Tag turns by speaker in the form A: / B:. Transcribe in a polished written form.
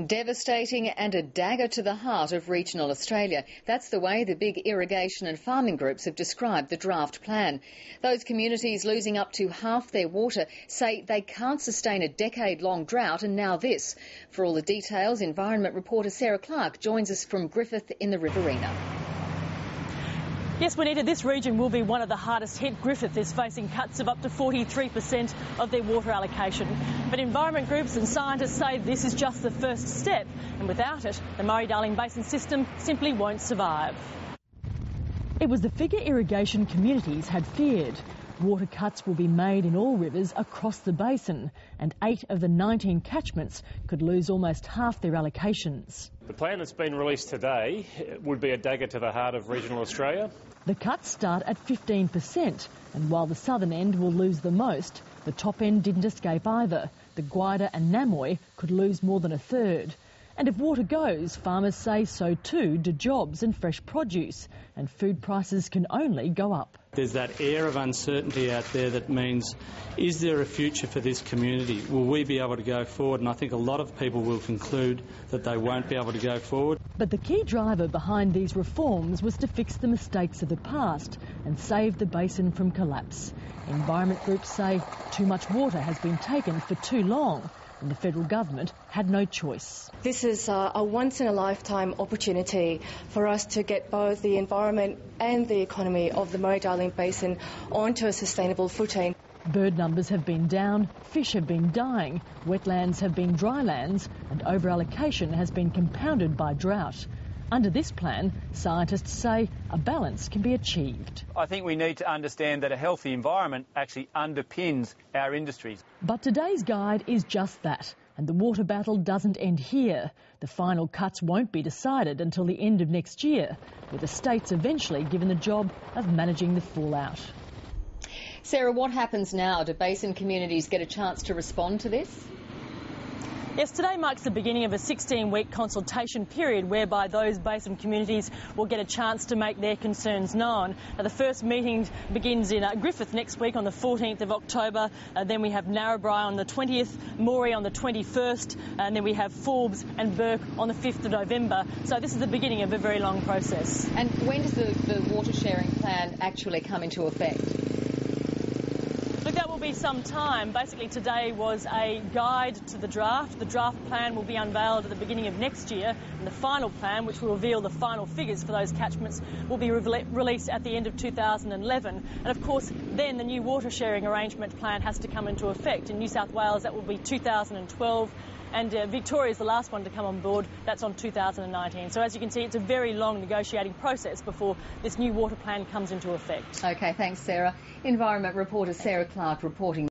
A: Devastating and a dagger to the heart of regional Australia. That's the way the big irrigation and farming groups have described the draft plan. Those communities losing up to half their water say they can't sustain a decade-long drought, and now this. For all the details, environment reporter Sarah Clark joins us from Griffith in the Riverina.
B: Yes, Juanita, this region will be one of the hardest hit. Griffith is facing cuts of up to 43% of their water allocation. But environment groups and scientists say this is just the first step, and without it, the Murray-Darling Basin system simply won't survive. It was the figure irrigation communities had feared. Water cuts will be made in all rivers across the basin, and 8 of the 19 catchments could lose almost half their allocations.
C: The plan that's been released today would be a dagger to the heart of regional Australia.
B: The cuts start at 15%, and while the southern end will lose the most, the top end didn't escape either. The Guida and Namoy could lose more than a third. And if water goes, farmers say so too do jobs and fresh produce, and food prices can only go up.
D: There's that air of uncertainty out there that means, is there a future for this community? Will we be able to go forward? And I think a lot of people will conclude that they won't be able to go forward.
B: But the key driver behind these reforms was to fix the mistakes of the past and save the basin from collapse. Environment groups say too much water has been taken for too long, and the federal government had no choice.
E: This is a once-in-a-lifetime opportunity for us to get both the environment and the economy of the Murray-Darling Basin onto a sustainable footing.
B: Bird numbers have been down, fish have been dying, wetlands have been drylands, and over-allocation has been compounded by drought. Under this plan, scientists say a balance can be achieved.
F: I think we need to understand that a healthy environment actually underpins our industries.
B: But today's guide is just that, and the water battle doesn't end here. The final cuts won't be decided until the end of next year, with the states eventually given the job of managing the fallout.
A: Sarah, what happens now? Do basin communities get a chance to respond to this?
B: Yes, today marks the beginning of a 16-week consultation period whereby those basin communities will get a chance to make their concerns known. Now, the first meeting begins in Griffith next week on the 14th of October. Then we have Narrabri on the 20th, Moree on the 21st, and then we have Forbes and Burke on the 5th of November. So this is the beginning of a very long process.
A: And when does the water sharing plan actually come into effect?
B: Look, that will be some time. Basically, today was a guide to the draft. The draft plan will be unveiled at the beginning of next year, and the final plan, which will reveal the final figures for those catchments, will be released at the end of 2011. And of course, then the new water sharing arrangement plan has to come into effect. In New South Wales, that will be 2012. And Victoria is the last one to come on board. That's on 2019. So as you can see, it's a very long negotiating process before this new water plan comes into effect.
A: OK, thanks, Sarah. Environment reporter Sarah Clark reporting.